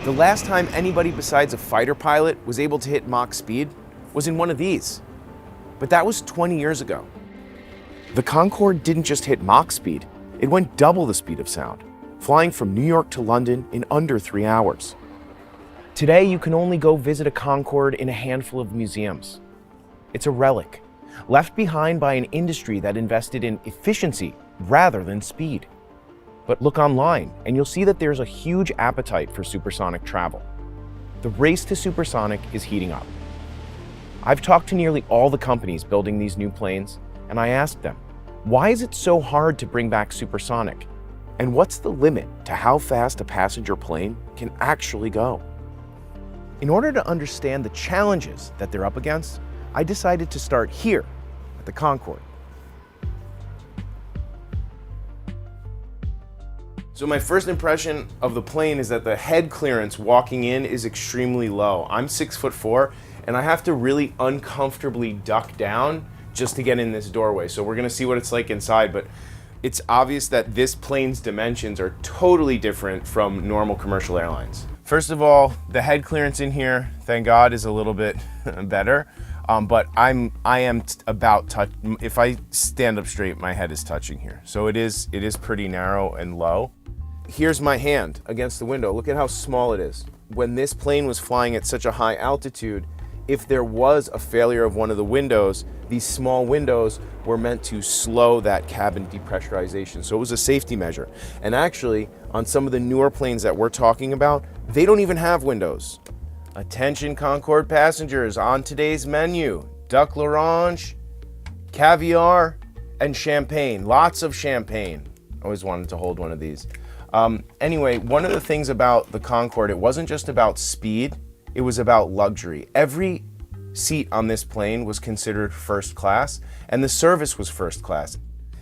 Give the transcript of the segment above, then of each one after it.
The last time anybody besides a fighter pilot was able to hit Mach speed was in one of these. But that was 20 years ago. The Concorde didn't just hit Mach speed, it went double the speed of sound, flying from New York to London in under 3 hours. Today, you can only go visit a Concorde in a handful of museums. It's a relic, left behind by an industry that invested in efficiency rather than speed. But look online, and you'll see that there's a huge appetite for supersonic travel. The race to supersonic is heating up. I've talked to nearly all the companies building these new planes, and I asked them, why is it so hard to bring back supersonic? And what's the limit to how fast a passenger plane can actually go? In order to understand the challenges that they're up against, I decided to start here at the Concorde. So my first impression of the plane is that the head clearance walking in is extremely low. I'm 6'4", and I have to really uncomfortably duck down just to get in this doorway. So we're gonna see what it's like inside, but it's obvious that this plane's dimensions are totally different from normal commercial airlines. First of all, the head clearance in here, thank God, is a little bit better. But I am about touch. If I stand up straight, my head is touching here. So it is pretty narrow and low. Here's my hand against the window. Look at how small it is. When this plane was flying at such a high altitude, if there was a failure of one of the windows, these small windows were meant to slow that cabin depressurization. So it was a safety measure. And actually, on some of the newer planes that we're talking about, they don't even have windows. Attention Concorde passengers, on today's menu, duck l'orange, caviar, and champagne. Lots of champagne. Always wanted to hold one of these. Anyway, one of the things about the Concorde, it wasn't just about speed, it was about luxury. Every seat on this plane was considered first class, and the service was first class.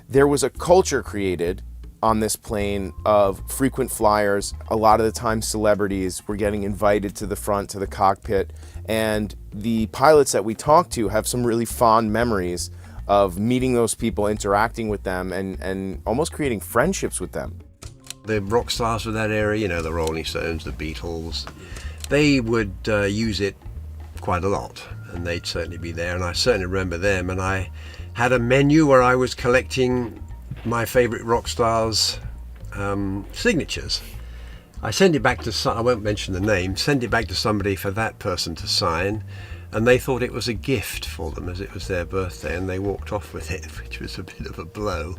There was a culture created on this plane of frequent flyers. A lot of the time celebrities were getting invited to the front, to the cockpit, and the pilots that we talked to have some really fond memories of meeting those people, interacting with them, and almost creating friendships with them. The rock stars of that era, you know, the Rolling Stones, the Beatles, they would use it quite a lot, and they'd certainly be there, and I certainly remember them. And I had a menu where I was collecting my favorite rock stars' signatures. I sent it back to, I won't mention the name, sent it back to somebody for that person to sign, and they thought it was a gift for them as it was their birthday, and they walked off with it, which was a bit of a blow,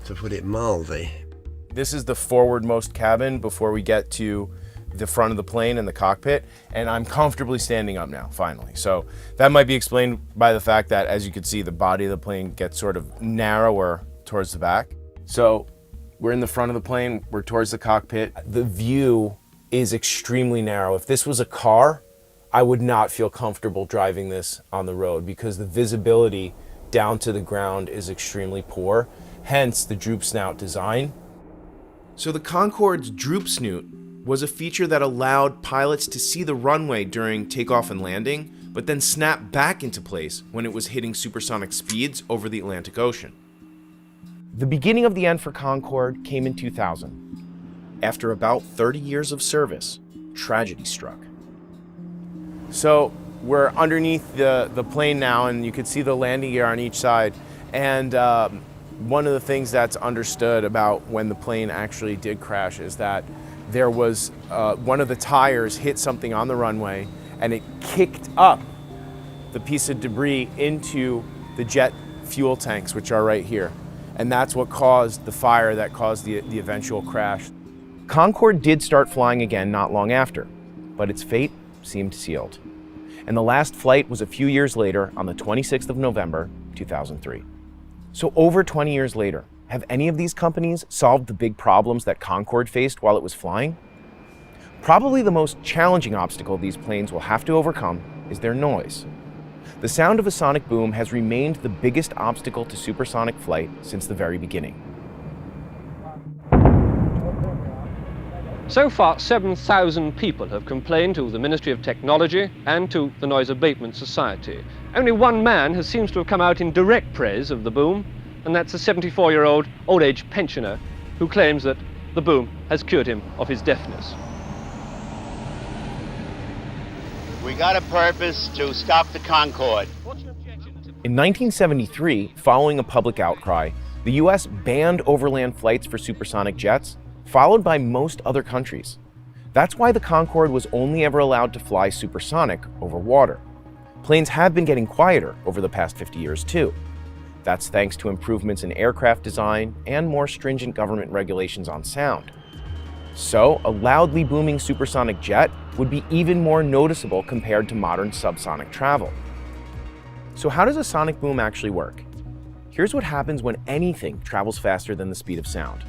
to put it mildly. This is the forwardmost cabin before we get to the front of the plane and the cockpit, and I'm comfortably standing up now, finally. So that might be explained by the fact that, as you can see, the body of the plane gets sort of narrower towards the back. So we're in the front of the plane, we're towards the cockpit. The view is extremely narrow. If this was a car, I would not feel comfortable driving this on the road because the visibility down to the ground is extremely poor, hence the droop snout design. So the Concorde's droop snoot was a feature that allowed pilots to see the runway during takeoff and landing, but then snap back into place when it was hitting supersonic speeds over the Atlantic Ocean. The beginning of the end for Concorde came in 2000. After about 30 years of service, tragedy struck. So we're underneath the plane now, and you can see the landing gear on each side. And one of the things that's understood about when the plane actually did crash is that there was one of the tires hit something on the runway, and it kicked up the piece of debris into the jet fuel tanks, which are right here. And that's what caused the fire that caused the eventual crash. Concorde did start flying again not long after, but its fate seemed sealed. And the last flight was a few years later on the 26th of November, 2003. So over 20 years later, have any of these companies solved the big problems that Concorde faced while it was flying? Probably the most challenging obstacle these planes will have to overcome is their noise. The sound of a sonic boom has remained the biggest obstacle to supersonic flight since the very beginning. So far, 7,000 people have complained to the Ministry of Technology and to the Noise Abatement Society. Only one man seems to have come out in direct praise of the boom, and that's a 74-year-old old-age pensioner who claims that the boom has cured him of his deafness. We got a purpose to stop the Concorde. In 1973, following a public outcry, the US banned overland flights for supersonic jets, followed by most other countries. That's why the Concorde was only ever allowed to fly supersonic over water. Planes have been getting quieter over the past 50 years too. That's thanks to improvements in aircraft design and more stringent government regulations on sound. So, a loudly booming supersonic jet would be even more noticeable compared to modern subsonic travel. So how does a sonic boom actually work? Here's what happens when anything travels faster than the speed of sound.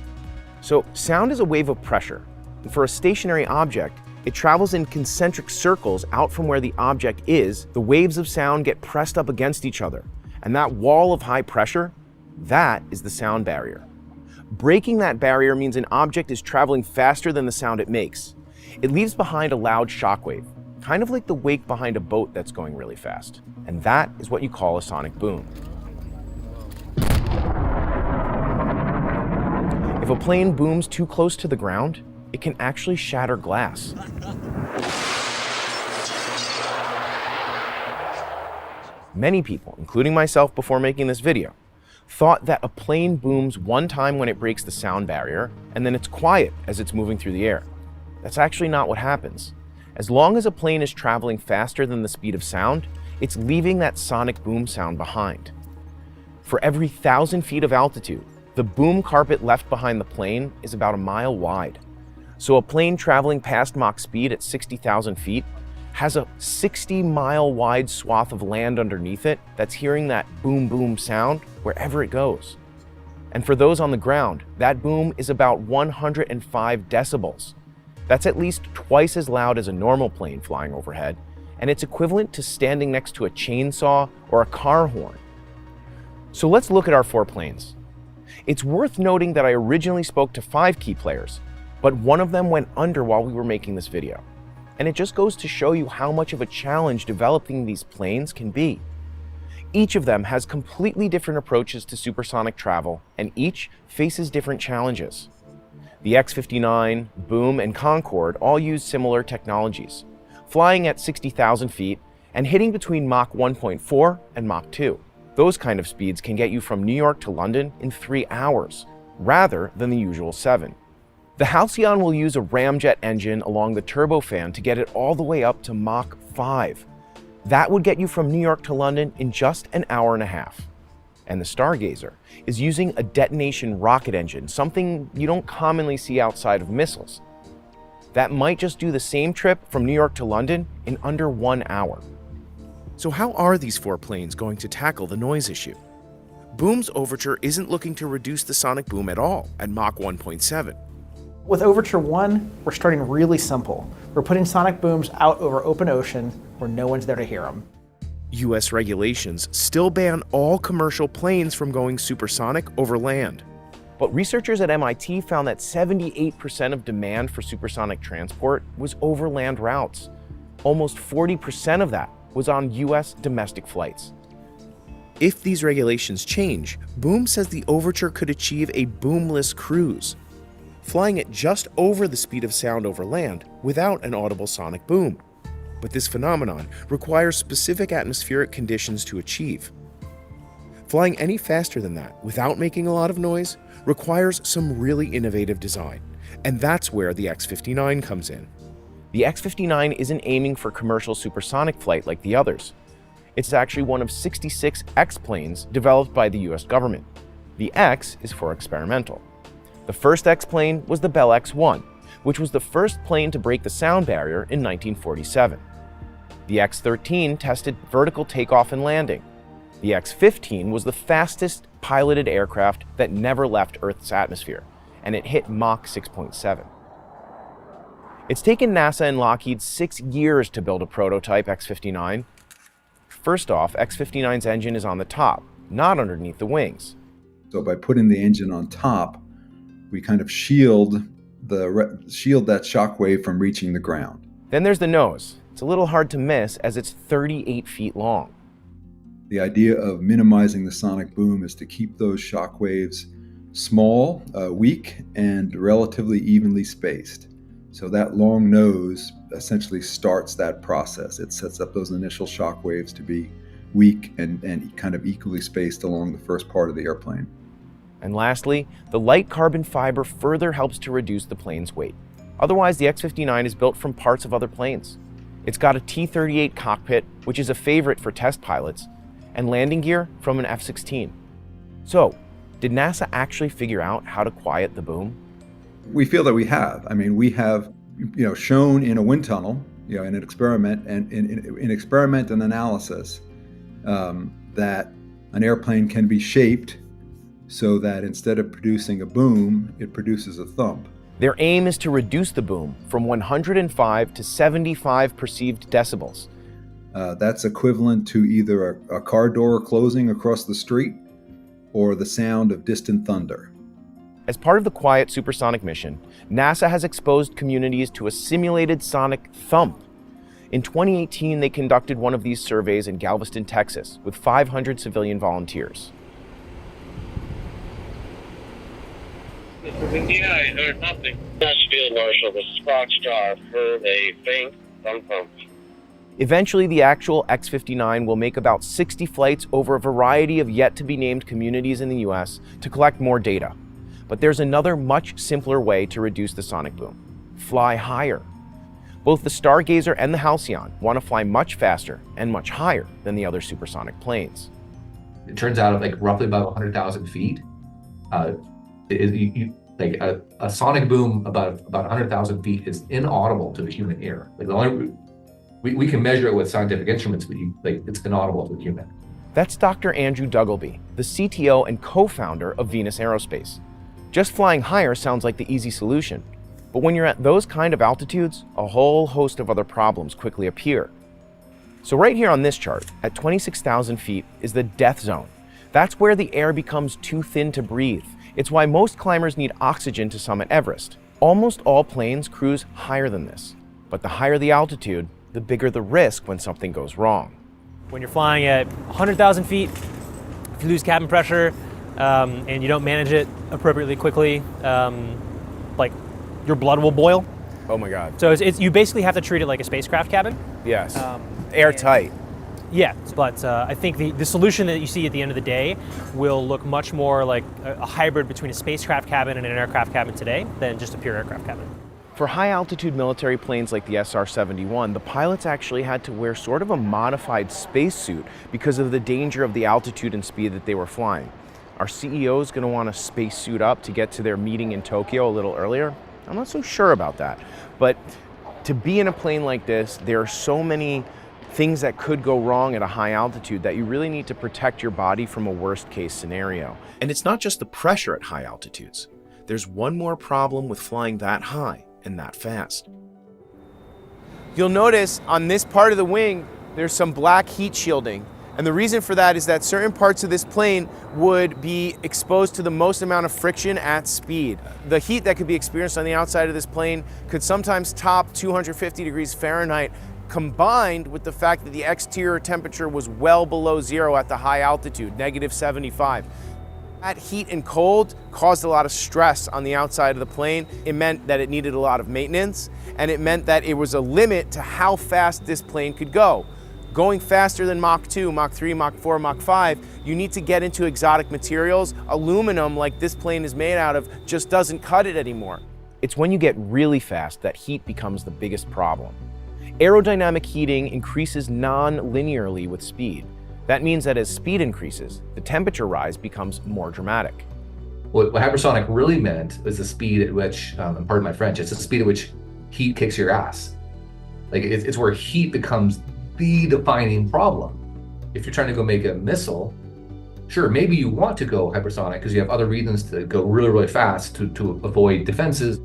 So sound is a wave of pressure, and for a stationary object, it travels in concentric circles out from where the object is. The waves of sound get pressed up against each other, and that wall of high pressure, that is the sound barrier. Breaking that barrier means an object is traveling faster than the sound it makes. It leaves behind a loud shockwave, kind of like the wake behind a boat that's going really fast. And that is what you call a sonic boom. If a plane booms too close to the ground, it can actually shatter glass. Many people, including myself before making this video, thought that a plane booms one time when it breaks the sound barrier, and then it's quiet as it's moving through the air. That's actually not what happens. As long as a plane is traveling faster than the speed of sound, it's leaving that sonic boom sound behind. For every 1,000 feet of altitude, the boom carpet left behind the plane is about a mile wide. So a plane traveling past Mach speed at 60,000 feet has a 60-mile wide swath of land underneath it that's hearing that boom boom sound wherever it goes. And for those on the ground, that boom is about 105 decibels. That's at least twice as loud as a normal plane flying overhead, and it's equivalent to standing next to a chainsaw or a car horn. So let's look at our 4 planes. It's worth noting that I originally spoke to 5 key players, but one of them went under while we were making this video. And it just goes to show you how much of a challenge developing these planes can be. Each of them has completely different approaches to supersonic travel, and each faces different challenges. The X-59, Boom, and Concorde all use similar technologies, flying at 60,000 feet and hitting between Mach 1.4 and Mach 2. Those kind of speeds can get you from New York to London in 3 hours, rather than the usual 7. The Halcyon will use a ramjet engine along the turbofan to get it all the way up to Mach 5. That would get you from New York to London in just an hour and a half. And the Stargazer is using a detonation rocket engine, something you don't commonly see outside of missiles. That might just do the same trip from New York to London in under 1 hour. So how are these 4 planes going to tackle the noise issue? Boom's Overture isn't looking to reduce the sonic boom at all at Mach 1.7. With Overture 1, we're starting really simple. We're putting sonic booms out over open ocean where no one's there to hear them. US regulations still ban all commercial planes from going supersonic over land. But researchers at MIT found that 78% of demand for supersonic transport was over land routes. Almost 40% of that was on US domestic flights. If these regulations change, Boom says the Overture could achieve a boomless cruise, flying at just over the speed of sound over land without an audible sonic boom. But this phenomenon requires specific atmospheric conditions to achieve. Flying any faster than that without making a lot of noise requires some really innovative design, and that's where the X-59 comes in. The X-59 isn't aiming for commercial supersonic flight like the others. It's actually one of 66 X planes developed by the US government. The X is for experimental. The first X plane was the Bell X-1, which was the first plane to break the sound barrier in 1947. The X-13 tested vertical takeoff and landing. The X-15 was the fastest piloted aircraft that never left Earth's atmosphere, and it hit Mach 6.7. It's taken NASA and Lockheed 6 years to build a prototype X-59. First off, X-59's engine is on the top, not underneath the wings. So by putting the engine on top, we kind of shield that shockwave from reaching the ground. Then there's the nose. It's a little hard to miss as it's 38 feet long. The idea of minimizing the sonic boom is to keep those shockwaves small, weak, and relatively evenly spaced. So that long nose essentially starts that process. It sets up those initial shock waves to be weak and kind of equally spaced along the first part of the airplane. And lastly, the light carbon fiber further helps to reduce the plane's weight. Otherwise, the X-59 is built from parts of other planes. It's got a T-38 cockpit, which is a favorite for test pilots, and landing gear from an F-16. So, did NASA actually figure out how to quiet the boom? We feel that we have. I mean, we have, shown in a wind tunnel, in an experiment and in experiment and analysis, that an airplane can be shaped so that instead of producing a boom, it produces a thump. Their aim is to reduce the boom from 105 to 75 perceived decibels. That's equivalent to either a car door closing across the street or the sound of distant thunder. As part of the quiet supersonic mission, NASA has exposed communities to a simulated sonic thump. In 2018, they conducted one of these surveys in Galveston, Texas, with 500 civilian volunteers. Yeah, I heard nothing. That's Field Marshal. This is Foxtrot. Heard a faint thump. Eventually, the actual X-59 will make about 60 flights over a variety of yet-to-be-named communities in the US to collect more data. But there's another much simpler way to reduce the sonic boom. Fly higher. Both the Stargazer and the Halcyon want to fly much faster and much higher than the other supersonic planes. It turns out at roughly about 100,000 feet, a sonic boom about 100,000 feet is inaudible to the human ear. We can measure it with scientific instruments, but it's inaudible to the human. That's Dr. Andrew Duggleby, the CTO and co-founder of Venus Aerospace. Just flying higher sounds like the easy solution, but when you're at those kind of altitudes, a whole host of other problems quickly appear. So right here on this chart, at 26,000 feet, is the death zone. That's where the air becomes too thin to breathe. It's why most climbers need oxygen to summit Everest. Almost all planes cruise higher than this, but the higher the altitude, the bigger the risk when something goes wrong. When you're flying at 100,000 feet, if you lose cabin pressure and you don't manage it appropriately quickly, your blood will boil. Oh my God. So you basically have to treat it like a spacecraft cabin. Yes, airtight. Yeah, but I think the solution that you see at the end of the day will look much more like a hybrid between a spacecraft cabin and an aircraft cabin today than just a pure aircraft cabin. For high-altitude military planes like the SR-71, the pilots actually had to wear sort of a modified spacesuit because of the danger of the altitude and speed that they were flying. Are CEOs going to want to spacesuit up to get to their meeting in Tokyo a little earlier? I'm not so sure about that. But to be in a plane like this, there are so many things that could go wrong at a high altitude that you really need to protect your body from a worst-case scenario. And it's not just the pressure at high altitudes. There's one more problem with flying that high and that fast. You'll notice on this part of the wing, there's some black heat shielding. And the reason for that is that certain parts of this plane would be exposed to the most amount of friction at speed. The heat that could be experienced on the outside of this plane could sometimes top 250 degrees Fahrenheit, combined with the fact that the exterior temperature was well below zero at the high altitude, -75. That heat and cold caused a lot of stress on the outside of the plane. It meant that it needed a lot of maintenance, and it meant that it was a limit to how fast this plane could go. Going faster than Mach 2, Mach 3, Mach 4, Mach 5, you need to get into exotic materials. Aluminum, like this plane is made out of, just doesn't cut it anymore. It's when you get really fast that heat becomes the biggest problem. Aerodynamic heating increases non-linearly with speed. That means that as speed increases, the temperature rise becomes more dramatic. What hypersonic really meant was the speed at which, and pardon my French, it's the speed at which heat kicks your ass. It's where heat becomes the defining problem. If you're trying to go make a missile, sure, maybe you want to go hypersonic because you have other reasons to go really, really fast to avoid defenses,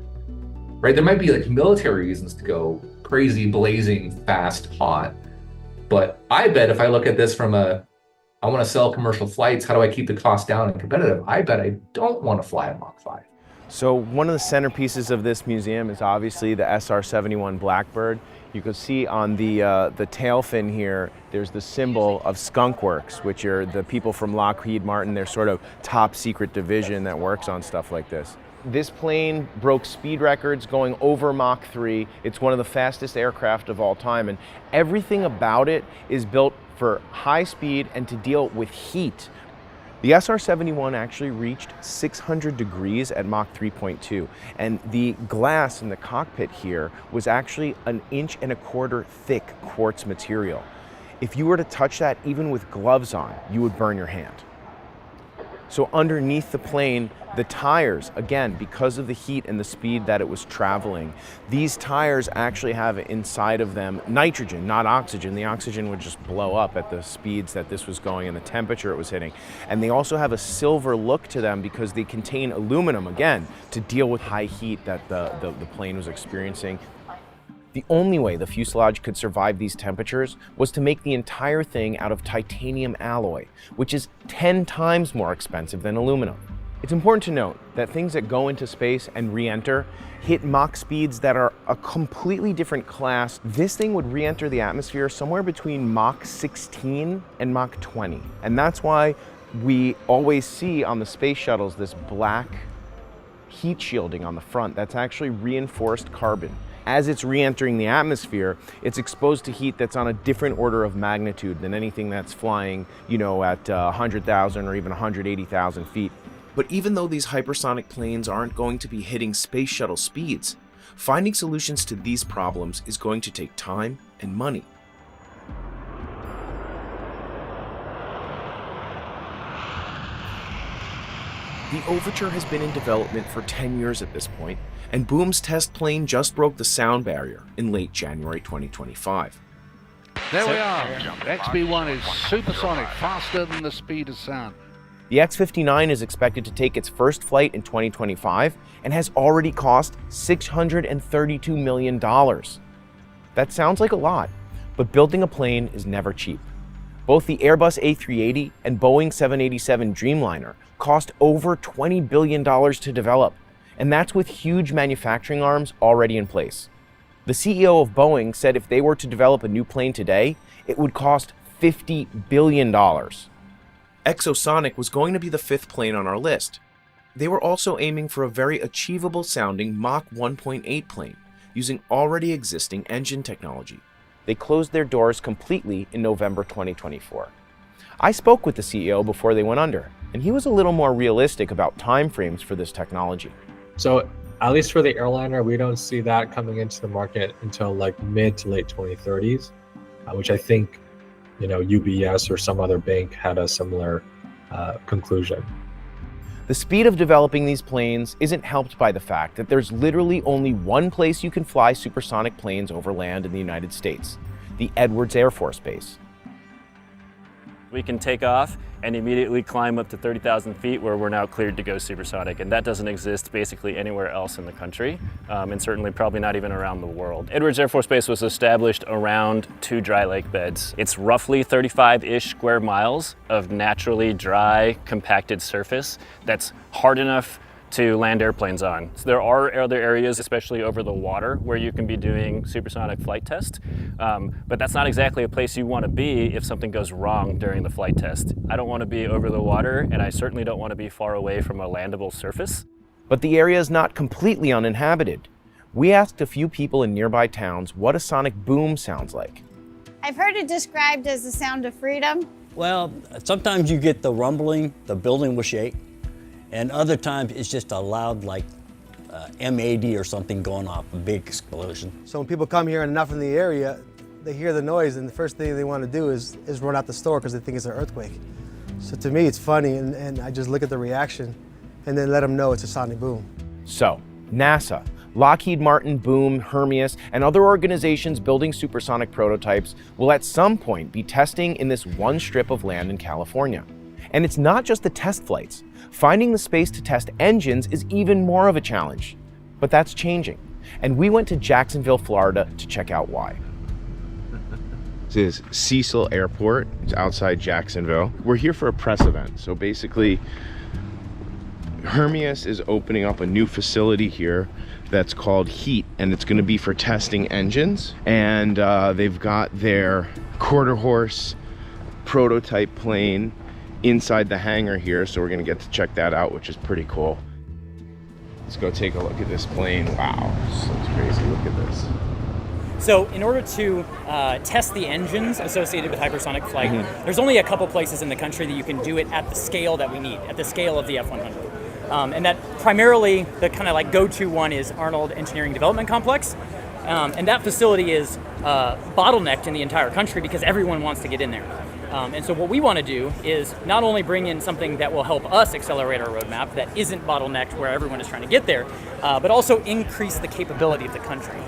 right? There might be military reasons to go crazy, blazing, fast, hot. But I bet if I look at this from I want to sell commercial flights, how do I keep the cost down and competitive? I bet I don't want to fly a Mach 5. So one of the centerpieces of this museum is obviously the SR-71 Blackbird. You can see on the tail fin here, there's the symbol of Skunk Works, which are the people from Lockheed Martin, their sort of top secret division that works on stuff like this. This plane broke speed records going over Mach 3. It's one of the fastest aircraft of all time, and everything about it is built for high speed and to deal with heat. The SR-71 actually reached 600 degrees at Mach 3.2, and the glass in the cockpit here was actually 1.25 inches thick quartz material. If you were to touch that even with gloves on, you would burn your hand. So underneath the plane, the tires, again, because of the heat and the speed that it was traveling, these tires actually have inside of them nitrogen, not oxygen. The oxygen would just blow up at the speeds that this was going and the temperature it was hitting. And they also have a silver look to them because they contain aluminum, again, to deal with high heat that the plane was experiencing. The only way the fuselage could survive these temperatures was to make the entire thing out of titanium alloy, which is 10 times more expensive than aluminum. It's important to note that things that go into space and re-enter hit Mach speeds that are a completely different class. This thing would re-enter the atmosphere somewhere between Mach 16 and Mach 20. And that's why we always see on the space shuttles this black heat shielding on the front. That's actually reinforced carbon. As it's re-entering the atmosphere, it's exposed to heat that's on a different order of magnitude than anything that's flying, at 100,000 or even 180,000 feet. But even though these hypersonic planes aren't going to be hitting space shuttle speeds, finding solutions to these problems is going to take time and money. The Overture has been in development for 10 years at this point, and Boom's test plane just broke the sound barrier in late January 2025. There we are. XB-1 is supersonic, faster than the speed of sound. The X-59 is expected to take its first flight in 2025 and has already cost $632 million. That sounds like a lot, but building a plane is never cheap. Both the Airbus A380 and Boeing 787 Dreamliner cost over $20 billion to develop, and that's with huge manufacturing arms already in place. The CEO of Boeing said if they were to develop a new plane today, it would cost $50 billion. Exosonic was going to be the 5th plane on our list. They were also aiming for a very achievable sounding Mach 1.8 plane, using already existing engine technology. They closed their doors completely in November 2024. I spoke with the CEO before they went under, and he was a little more realistic about timeframes for this technology. So at least for the airliner, we don't see that coming into the market until like mid to late 2030s, which I think, UBS or some other bank had a similar conclusion. The speed of developing these planes isn't helped by the fact that there's literally only one place you can fly supersonic planes over land in the United States, the Edwards Air Force Base. We can take off and immediately climb up to 30,000 feet where we're now cleared to go supersonic, and that doesn't exist basically anywhere else in the country, and certainly probably not even around the world. Edwards Air Force Base was established around 2 dry lake beds. It's roughly 35-ish square miles of naturally dry, compacted surface that's hard enough to land airplanes on. So there are other areas, especially over the water, where you can be doing supersonic flight tests, but that's not exactly a place you want to be if something goes wrong during the flight test. I don't want to be over the water, and I certainly don't want to be far away from a landable surface. But the area is not completely uninhabited. We asked a few people in nearby towns what a sonic boom sounds like. I've heard it described as the sound of freedom. Well, sometimes you get the rumbling, the building will shake. And other times it's just a loud, like M80 or something going off, a big explosion. So when people come here and not from the area, they hear the noise and the first thing they want to do is run out the store because they think it's an earthquake. So to me, it's funny, and I just look at the reaction and then let them know it's a sonic boom. So, NASA, Lockheed Martin, Boom, Hermeus, and other organizations building supersonic prototypes will at some point be testing in this one strip of land in California. And it's not just the test flights. Finding the space to test engines is even more of a challenge. But that's changing. And we went to Jacksonville, Florida to check out why. This is Cecil Airport. It's outside Jacksonville. We're here for a press event. So basically, Hermeus is opening up a new facility here that's called HEAT, and it's going to be for testing engines. And they've got their quarter horse prototype plane inside the hangar here, so we're going to get to check that out, which is pretty cool. Let's go take a look at this plane. Wow, this looks crazy. Look at this. So in order to test the engines associated with hypersonic flight, there's only a couple places in the country that you can do it at the scale that we need, at the scale of the F-100. And that primarily, the kind of like go-to one is Arnold Engineering Development Complex. And that facility is bottlenecked in the entire country because everyone wants to get in there. And so what we want to do is not only bring in something that will help us accelerate our roadmap that isn't bottlenecked where everyone is trying to get there, but also increase the capability of the country.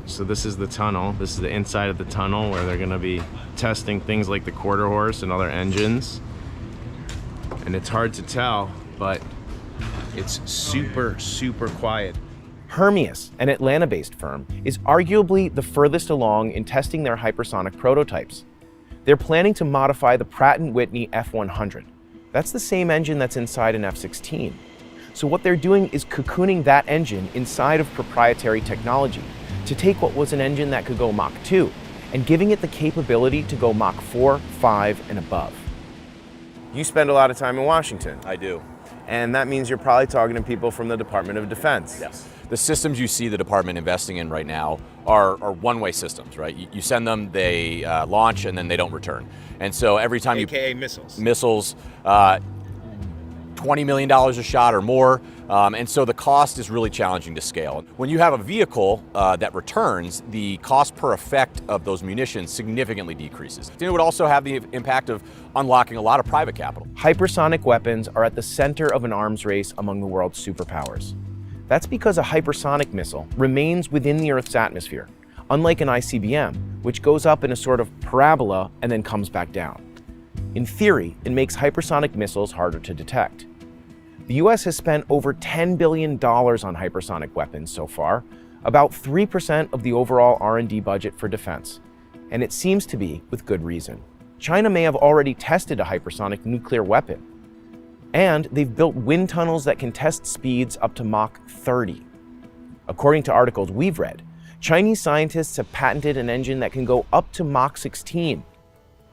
So this is the tunnel. This is the inside of the tunnel where they're going to be testing things like the quarter horse and other engines. And it's hard to tell, but it's super, super quiet. Hermeus, an Atlanta-based firm, is arguably the furthest along in testing their hypersonic prototypes. They're planning to modify the Pratt & Whitney F-100. That's the same engine that's inside an F-16. So what they're doing is cocooning that engine inside of proprietary technology to take what was an engine that could go Mach 2 and giving it the capability to go Mach 4, 5, and above. You spend a lot of time in Washington. I do. And that means you're probably talking to people from the Department of Defense. Yes. The systems you see the department investing in right now are one-way systems, right? You send them, they launch, and then they don't return. And so every time AKA missiles. Missiles, $20 million a shot or more. And so the cost is really challenging to scale. When you have a vehicle that returns, the cost per effect of those munitions significantly decreases. It would also have the impact of unlocking a lot of private capital. Hypersonic weapons are at the center of an arms race among the world's superpowers. That's because a hypersonic missile remains within the Earth's atmosphere, unlike an ICBM, which goes up in a sort of parabola and then comes back down. In theory, it makes hypersonic missiles harder to detect. The US has spent over $10 billion on hypersonic weapons so far, about 3% of the overall R&D budget for defense, and it seems to be with good reason. China may have already tested a hypersonic nuclear weapon, and they've built wind tunnels that can test speeds up to Mach 30. According to articles we've read, Chinese scientists have patented an engine that can go up to Mach 16,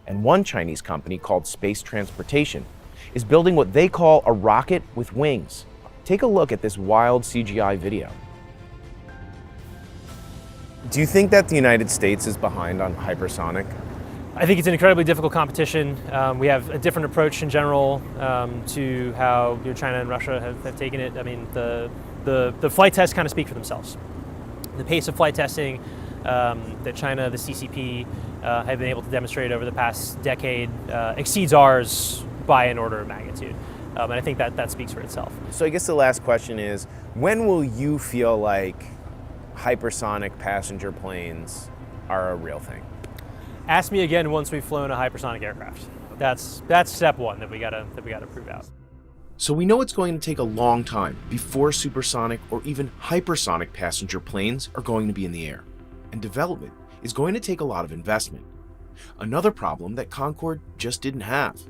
and one Chinese company called Space Transportation is building what they call a rocket with wings. Take a look at this wild CGI video. Do you think that the United States is behind on hypersonic? I think it's an incredibly difficult competition. We have a different approach in general to how China and Russia have taken it. I mean, the flight tests kind of speak for themselves. The pace of flight testing that China, the CCP, have been able to demonstrate over the past decade exceeds ours by an order of magnitude. And I think that speaks for itself. So I guess the last question is, when will you feel like hypersonic passenger planes are a real thing? Ask me again once we've flown a hypersonic aircraft. That's step one that we gotta prove out. So we know it's going to take a long time before supersonic or even hypersonic passenger planes are going to be in the air. And development is going to take a lot of investment. Another problem that Concorde just didn't have.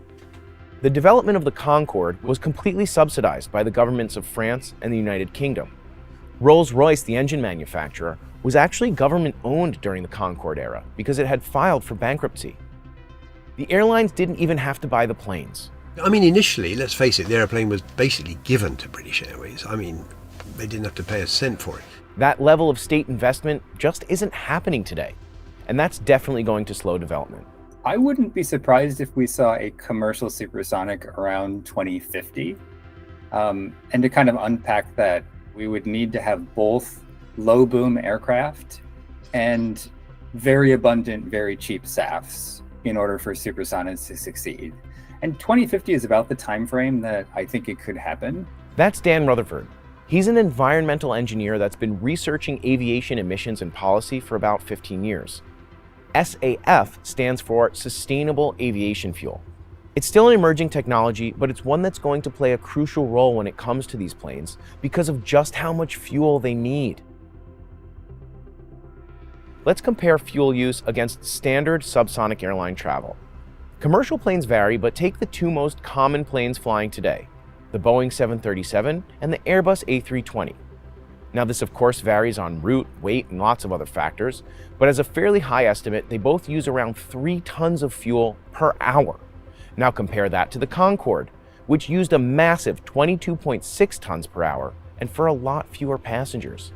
The development of the Concorde was completely subsidized by the governments of France and the United Kingdom. Rolls-Royce, the engine manufacturer, was actually government-owned during the Concorde era because it had filed for bankruptcy. The airlines didn't even have to buy the planes. I mean, initially, let's face it, the airplane was basically given to British Airways. I mean, they didn't have to pay a cent for it. That level of state investment just isn't happening today, and that's definitely going to slow development. I wouldn't be surprised if we saw a commercial supersonic around 2050. And to kind of unpack that, we would need to have both low boom aircraft and very abundant, very cheap SAFs in order for supersonics to succeed. And 2050 is about the time frame that I think it could happen. That's Dan Rutherford. He's an environmental engineer that's been researching aviation emissions and policy for about 15 years. SAF stands for Sustainable Aviation Fuel. It's still an emerging technology, but it's one that's going to play a crucial role when it comes to these planes because of just how much fuel they need. Let's compare fuel use against standard subsonic airline travel. Commercial planes vary, but take the two most common planes flying today, the Boeing 737 and the Airbus A320. Now this of course varies on route, weight, and lots of other factors, but as a fairly high estimate, they both use around 3 tons of fuel per hour. Now compare that to the Concorde, which used a massive 22.6 tons per hour and for a lot fewer passengers.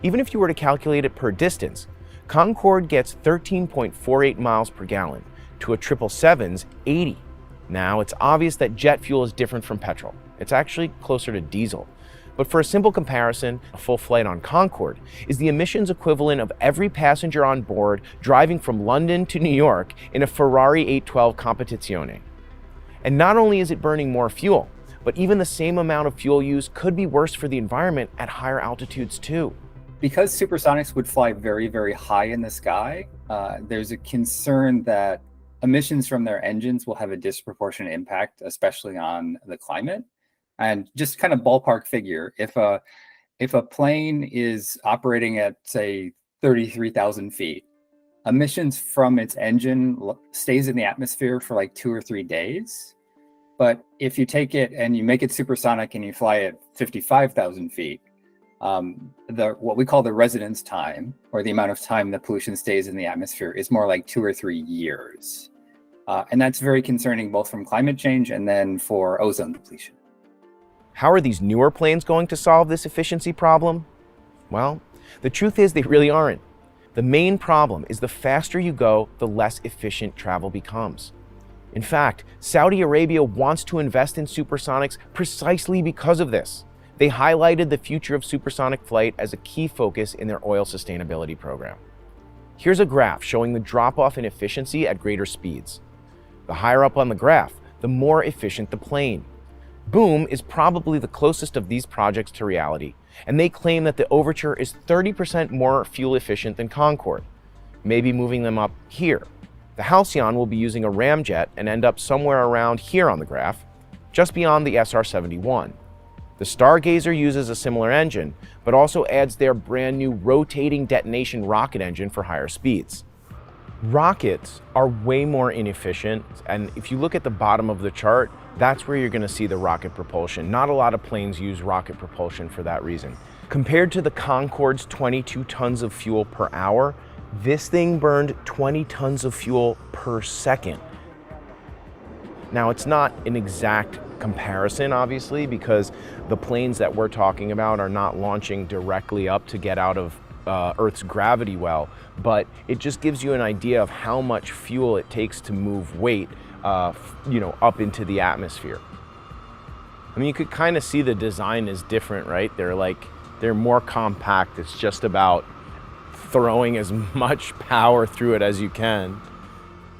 Even if you were to calculate it per distance, Concorde gets 13.48 miles per gallon to a 777's 80. Now, it's obvious that jet fuel is different from petrol. It's actually closer to diesel. But for a simple comparison, a full flight on Concorde is the emissions equivalent of every passenger on board driving from London to New York in a Ferrari 812 Competizione. And not only is it burning more fuel, but even the same amount of fuel use could be worse for the environment at higher altitudes too. Because supersonics would fly very, very high in the sky, there's a concern that emissions from their engines will have a disproportionate impact, especially on the climate. And just kind of ballpark figure, if a plane is operating at, say, 33,000 feet, emissions from its engine stays in the atmosphere for like 2 or 3 days. But if you take it and you make it supersonic and you fly at 55,000 feet, what we call the residence time, or the amount of time the pollution stays in the atmosphere, is more like 2 or 3 years. And that's very concerning, both from climate change and then for ozone depletion. How are these newer planes going to solve this efficiency problem? Well, the truth is they really aren't. The main problem is the faster you go, the less efficient travel becomes. In fact, Saudi Arabia wants to invest in supersonics precisely because of this. They highlighted the future of supersonic flight as a key focus in their oil sustainability program. Here's a graph showing the drop-off in efficiency at greater speeds. The higher up on the graph, the more efficient the plane. Boom is probably the closest of these projects to reality, and they claim that the Overture is 30% more fuel efficient than Concorde, maybe moving them up here. The Halcyon will be using a ramjet and end up somewhere around here on the graph, just beyond the SR-71. The Stargazer uses a similar engine, but also adds their brand new rotating detonation rocket engine for higher speeds. Rockets are way more inefficient, and if you look at the bottom of the chart, that's where you're going to see the rocket propulsion. Not a lot of planes use rocket propulsion for that reason. Compared to the Concorde's 22 tons of fuel per hour, this thing burned 20 tons of fuel per second. Now, it's not an exact comparison, obviously, because the planes that we're talking about are not launching directly up to get out of Earth's gravity well, but it just gives you an idea of how much fuel it takes to move weight, up into the atmosphere. I mean, you could kind of see the design is different, right? They're more compact. It's just about throwing as much power through it as you can.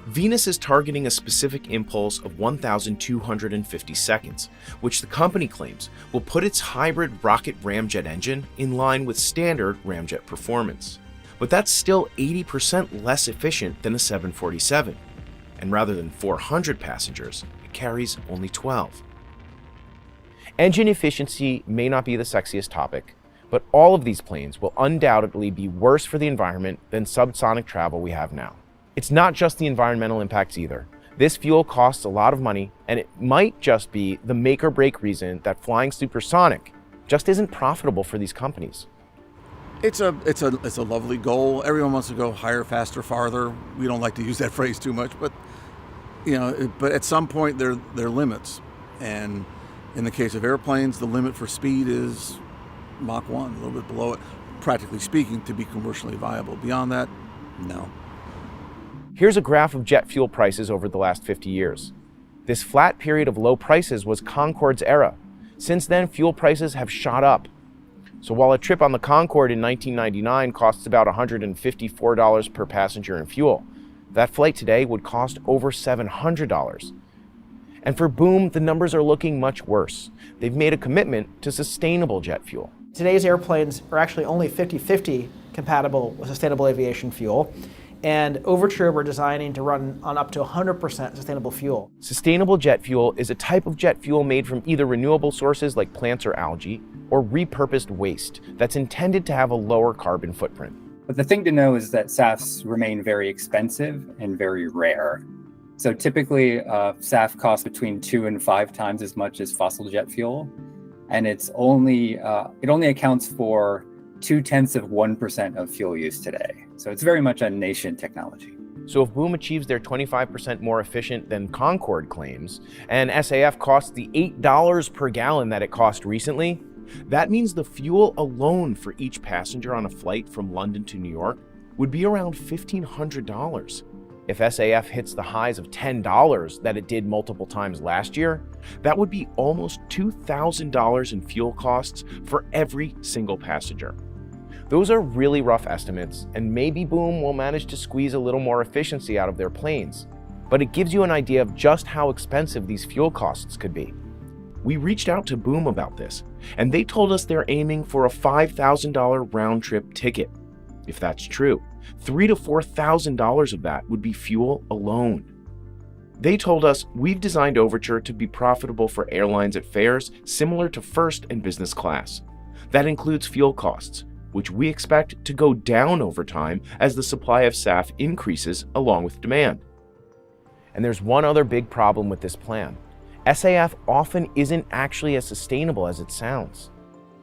Venus is targeting a specific impulse of 1,250 seconds, which the company claims will put its hybrid rocket ramjet engine in line with standard ramjet performance. But that's still 80% less efficient than a 747, and rather than 400 passengers, it carries only 12. Engine efficiency may not be the sexiest topic, but all of these planes will undoubtedly be worse for the environment than subsonic travel we have now. It's not just the environmental impacts either. This fuel costs a lot of money, and it might just be the make or break reason that flying supersonic just isn't profitable for these companies. It's a lovely goal. Everyone wants to go higher, faster, farther. We don't like to use that phrase too much, but but at some point there are limits. And in the case of airplanes, the limit for speed is Mach 1, a little bit below it, practically speaking, to be commercially viable. Beyond that, no. Here's a graph of jet fuel prices over the last 50 years. This flat period of low prices was Concorde's era. Since then, fuel prices have shot up. So while a trip on the Concorde in 1999 costs about $154 per passenger in fuel, that flight today would cost over $700. And for Boom, the numbers are looking much worse. They've made a commitment to sustainable jet fuel. Today's airplanes are actually only 50-50 compatible with sustainable aviation fuel. And Overture, we're designing to run on up to 100% sustainable fuel. Sustainable jet fuel is a type of jet fuel made from either renewable sources like plants or algae, or repurposed waste that's intended to have a lower carbon footprint. But the thing to know is that SAFs remain very expensive and very rare. So typically, SAF costs between 2 and 5 times as much as fossil jet fuel, and it only accounts for 0.2% of fuel use today. So it's very much a nascent technology. So if Boom achieves their 25% more efficient than Concorde claims, and SAF costs the $8 per gallon that it cost recently, That means the fuel alone for each passenger on a flight from London to New York would be around $1,500. If SAF hits the highs of $10 that it did multiple times last year, that would be almost $2,000 in fuel costs for every single passenger. Those are really rough estimates, and maybe Boom will manage to squeeze a little more efficiency out of their planes, but it gives you an idea of just how expensive these fuel costs could be. We reached out to Boom about this, and they told us they're aiming for a $5,000 round-trip ticket. If that's true, $3,000 to $4,000 of that would be fuel alone. They told us, we've designed Overture to be profitable for airlines at fares similar to first and business class. That includes fuel costs, which we expect to go down over time as the supply of SAF increases along with demand. And there's one other big problem with this plan. SAF often isn't actually as sustainable as it sounds.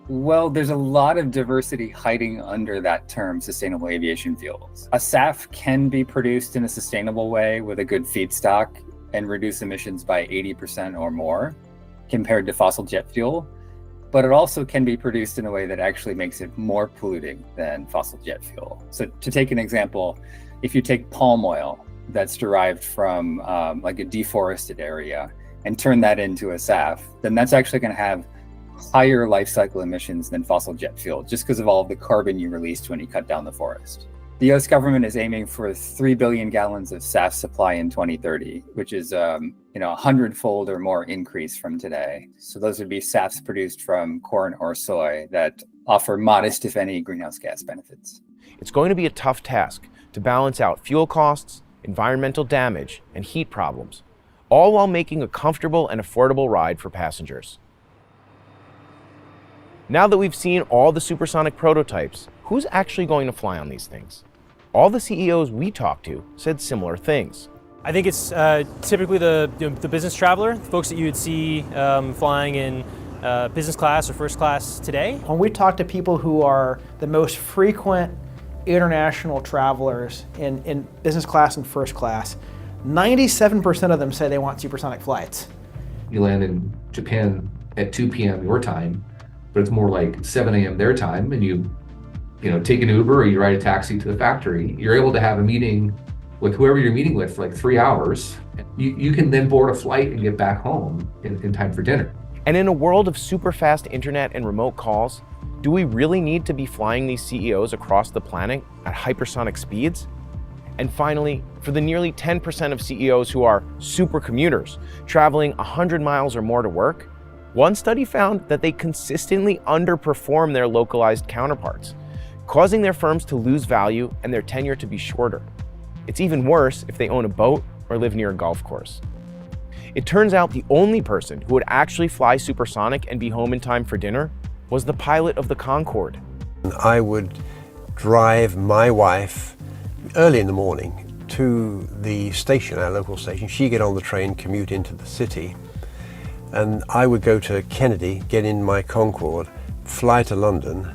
Well, there's a lot of diversity hiding under that term, sustainable aviation fuels. A SAF can be produced in a sustainable way with a good feedstock and reduce emissions by 80% or more compared to fossil jet fuel, but it also can be produced in a way that actually makes it more polluting than fossil jet fuel. So to take an example, if you take palm oil that's derived from like a deforested area and turn that into a SAF, then that's actually going to have higher life cycle emissions than fossil jet fuel, just because of all of the carbon you released when you cut down the forest. The US government is aiming for 3 billion gallons of SAF supply in 2030, which is a 100-fold or more increase from today. So those would be SAFs produced from corn or soy that offer modest, if any, greenhouse gas benefits. It's going to be a tough task to balance out fuel costs, environmental damage, and heat problems, all while making a comfortable and affordable ride for passengers. Now that we've seen all the supersonic prototypes, who's actually going to fly on these things? All the CEOs we talked to said similar things. I think it's typically the business traveler, folks that you would see flying in business class or first class today. When we talk to people who are the most frequent international travelers in business class and first class, 97% of them say they want supersonic flights. You land in Japan at 2 p.m. your time, but it's more like 7 a.m. their time, and you take an Uber or you ride a taxi to the factory. You're able to have a meeting with whoever you're meeting with for like 3 hours. You can then board a flight and get back home in time for dinner. And in a world of super fast internet and remote calls, do we really need to be flying these CEOs across the planet at hypersonic speeds? And finally, for the nearly 10% of CEOs who are super commuters, traveling 100 miles or more to work, one study found that they consistently underperform their localized counterparts, causing their firms to lose value and their tenure to be shorter. It's even worse if they own a boat or live near a golf course. It turns out the only person who would actually fly supersonic and be home in time for dinner was the pilot of the Concorde. I would drive my wife early in the morning to the station, our local station. She'd get on the train, commute into the city, and I would go to Kennedy, get in my Concorde, fly to London,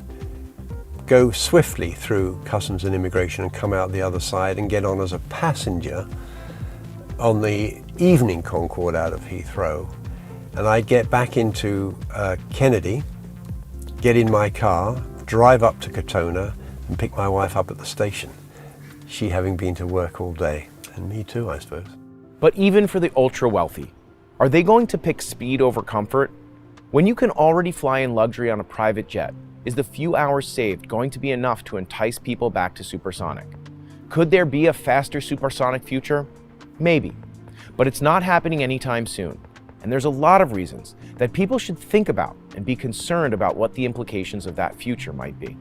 go swiftly through customs and immigration and come out the other side and get on as a passenger on the evening Concorde out of Heathrow. And I'd get back into Kennedy, get in my car, drive up to Katona and pick my wife up at the station. She having been to work all day, and me too, I suppose. But even for the ultra wealthy, are they going to pick speed over comfort? When you can already fly in luxury on a private jet, is the few hours saved going to be enough to entice people back to supersonic? Could there be a faster supersonic future? Maybe, but it's not happening anytime soon. And there's a lot of reasons that people should think about and be concerned about what the implications of that future might be.